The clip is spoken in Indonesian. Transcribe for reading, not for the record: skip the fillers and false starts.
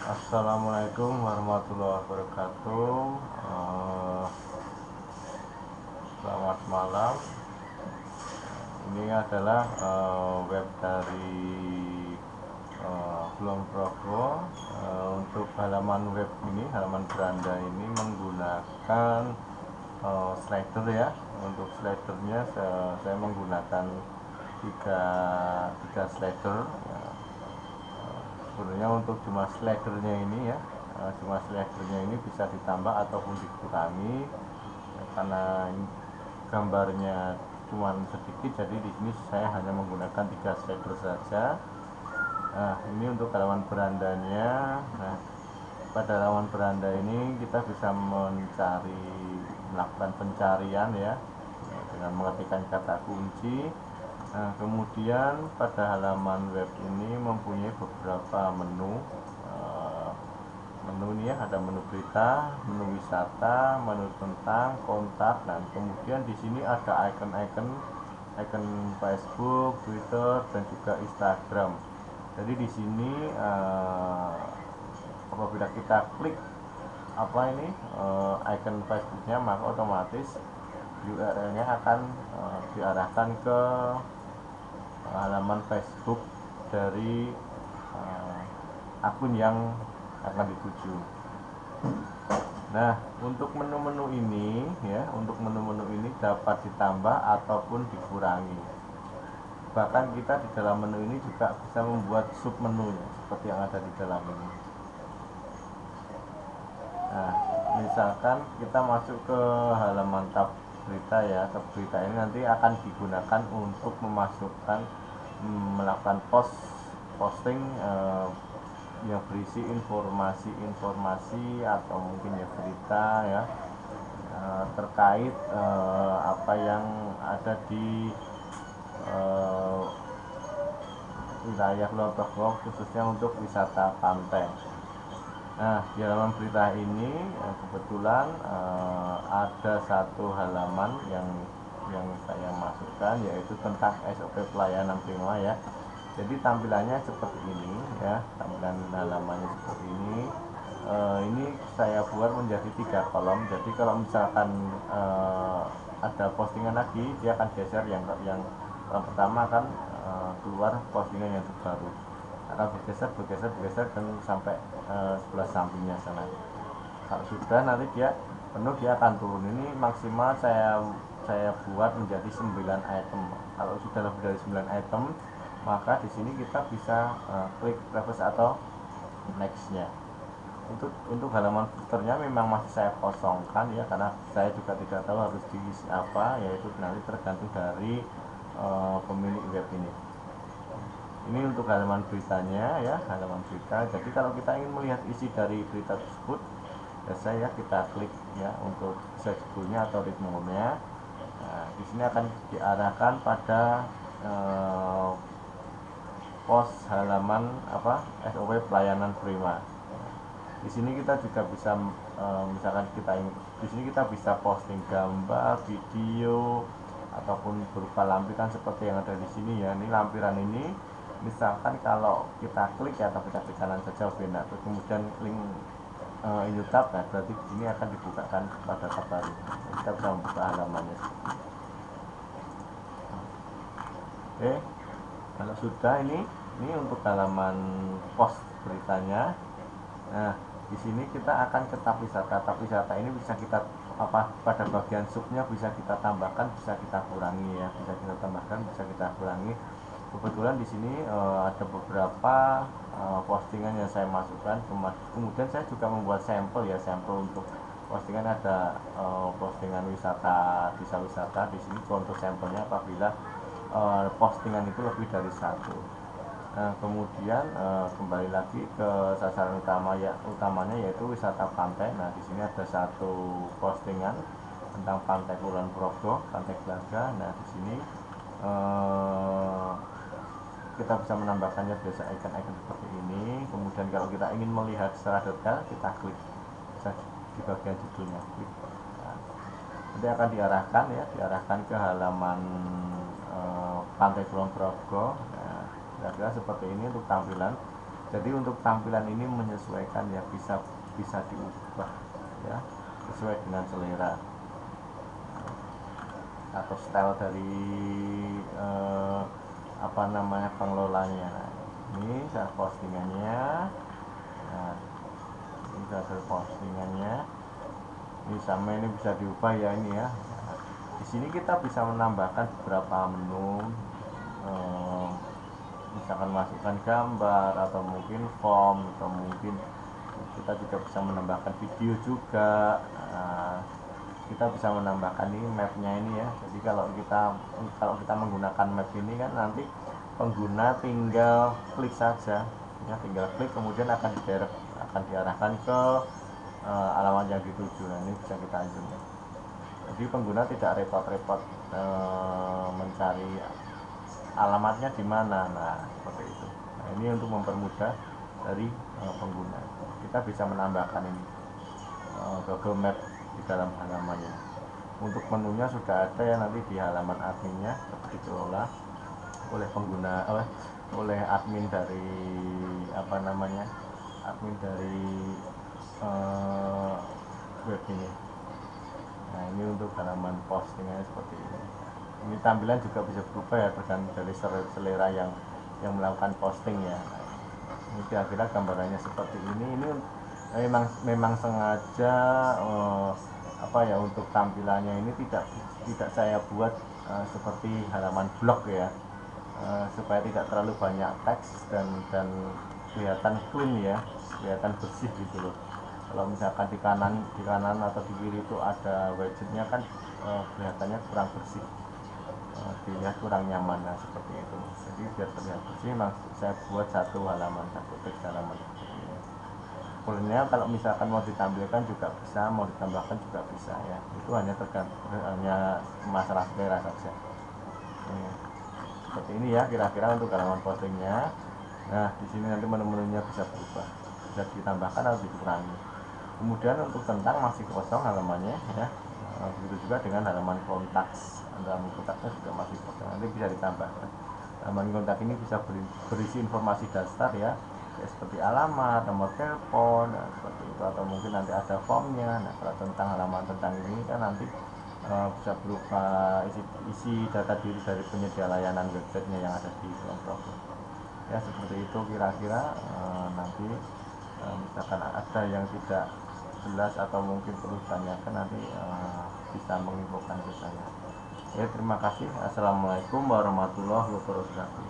Assalamualaikum warahmatullahi wabarakatuh. Selamat malam. Ini adalah web dari Kulon Progo. Untuk halaman web ini, halaman beranda ini menggunakan slider ya. Untuk slidernya saya menggunakan tiga slider. Sebenarnya untuk cuma slidernya ini ya, cuma slidernya ini bisa ditambah ataupun dikurangi ya, karena gambarnya cuma sedikit, jadi di sini saya hanya menggunakan tiga slider saja. Nah, ini untuk halaman berandanya. Nah, pada halaman beranda ini kita bisa melakukan pencarian ya, dengan mengetikkan kata kunci. Nah, kemudian pada halaman web ini mempunyai beberapa menu. Menu ini ya, ada menu berita, menu wisata, menu tentang, kontak, dan kemudian di sini ada icon Facebook, Twitter, dan juga Instagram. Jadi di sini apabila kita klik icon Facebooknya, maka otomatis URL-nya akan diarahkan ke halaman Facebook dari akun yang akan dituju. Nah, untuk menu-menu ini ya, untuk menu-menu ini dapat ditambah ataupun dikurangi. Bahkan kita di dalam menu ini juga bisa membuat sub menu seperti yang ada di dalam ini. Nah, misalkan kita masuk ke halaman tab berita ya, tab berita ini nanti akan digunakan untuk melakukan posting yang berisi informasi atau mungkin ya berita ya, terkait apa yang ada di wilayah Kulon Progo, khususnya untuk wisata pantai. Nah, di halaman berita ini kebetulan ada satu halaman yang saya masukkan, yaitu tentang SOP pelayanan prima ya. Jadi tampilannya seperti ini ya, tampilan halamannya seperti ini. Ini saya buat menjadi 3 kolom. Jadi kalau misalkan ada postingan lagi, dia akan geser yang pertama akan keluar postingan yang terbaru, akan bergeser dan sampai sebelah sampingnya sana. Kalau sudah nanti dia penuh, dia akan turun. Ini maksimal saya buat menjadi 9 item. Kalau sudah lebih dari 9 item, maka di sini kita bisa klik reverse atau nextnya. Untuk halaman footernya memang masih saya kosongkan ya, karena saya juga tidak tahu harus diisi apa, yaitu nanti tergantung dari pemilik web ini. Ini untuk halaman beritanya ya, halaman berita. Jadi kalau kita ingin melihat isi dari berita tersebut, biasanya kita klik ya untuk search toolnya atau read more-nya. Nah, di sini akan diarahkan pada pos halaman SOP pelayanan prima. Di sini kita juga bisa misalkan di sini kita bisa posting gambar, video, ataupun berupa lampiran seperti yang ada di sini ya. Ini lampiran ini misalkan kalau kita klik ya, atau kita klik kanan saja benar, terus kemudian link ini tab, nah berarti ini akan dibukakan pada tab baru. Kita bisa membuka halamannya. Oke, kalau sudah ini untuk halaman post beritanya. Nah, di sini kita akan ke tab wisata. Tab wisata ini bisa kita pada bagian subnya bisa kita tambahkan, bisa kita kurangi ya, bisa kita tambahkan, bisa kita kurangi. Kebetulan di sini ada beberapa postingan yang saya masukkan. Kemudian saya juga membuat sampel ya, sampel untuk postingan. Ada postingan desa wisata. Di sini contoh sampelnya apabila postingan itu lebih dari satu. Nah, kemudian kembali lagi ke sasaran utamanya yaitu wisata pantai. Nah, di sini ada satu postingan tentang pantai Kulon Progo, pantai Glaga. Nah, di sini kita bisa menambahkannya biasa icon-icon seperti ini. Kemudian kalau kita ingin melihat secara detail, kita klik di bagian judulnya, klik. Nah, nanti akan diarahkan ke halaman pantai Kulon Progo. Nah, kira-kira seperti ini untuk tampilan. Jadi untuk tampilan ini menyesuaikan ya, bisa diubah ya sesuai dengan selera atau style dari apa namanya pengelolanya. Nah, ini cara postingannya. Nah, ini cara postingannya. Ini sama, ini bisa diubah ya ini ya. Nah, di sini kita bisa menambahkan beberapa menu, misalkan masukkan gambar atau mungkin form, atau mungkin kita juga bisa menambahkan video juga. Nah, kita bisa menambahkan ini mapnya ini ya. Jadi kalau kita menggunakan map ini kan nanti pengguna tinggal klik saja ya, tinggal klik kemudian akan diarahkan ke alamat yang dituju. Nah, ini bisa kita zoom ya. Jadi pengguna tidak repot-repot mencari alamatnya di mana. Nah, seperti itu. Nah, ini untuk mempermudah dari pengguna. Kita bisa menambahkan ini Google Map di dalam halamannya. Untuk menunya sudah ada ya, nanti di halaman adminnya seperti dikelola oleh pengguna, oleh admin dari apa namanya, admin dari web ini. Nah, ini untuk halaman postingnya seperti ini. Ini tampilan juga bisa berubah ya, tergantung dari selera yang melakukan posting ya. Nah, ini kira-kira gambarannya seperti ini. Ini memang sengaja apa ya, untuk tampilannya ini tidak saya buat seperti halaman blog ya, supaya tidak terlalu banyak teks dan kelihatan clean ya, kelihatan bersih gitu loh. Kalau misalkan di kanan atau di kiri itu ada widgetnya kan kelihatannya kurang bersih, dilihat kurang nyaman. Nah, seperti itu. Jadi biar terlihat bersih, memang saya buat satu teks halaman seperti ini. Kemudian kalau misalkan mau ditampilkan juga bisa, mau ditambahkan juga bisa ya. Itu hanya masalah selera saja. Seperti ini ya kira-kira untuk halaman postingnya. Nah, di sini nanti menu-menunya bisa berubah, bisa ditambahkan atau dikurangi. Kemudian untuk tentang masih kosong halamannya ya. Begitu juga dengan halaman kontak. Halaman kontaknya juga masih kosong, nanti bisa ditambahkan. Halaman kontak ini bisa berisi informasi dasar ya, seperti alamat, nomor telepon, nah, seperti itu, atau mungkin nanti ada formnya. Nah, kalau tentang halaman tentang ini kan nanti bisa berupa isi data diri dari penyedia layanan websitenya yang ada di dalam program ya. Seperti itu kira-kira. Nanti misalkan ada yang tidak jelas atau mungkin perlu ditanyakan, nanti bisa menginfokan ke saya ya. Terima kasih. Assalamualaikum warahmatullahi wabarakatuh.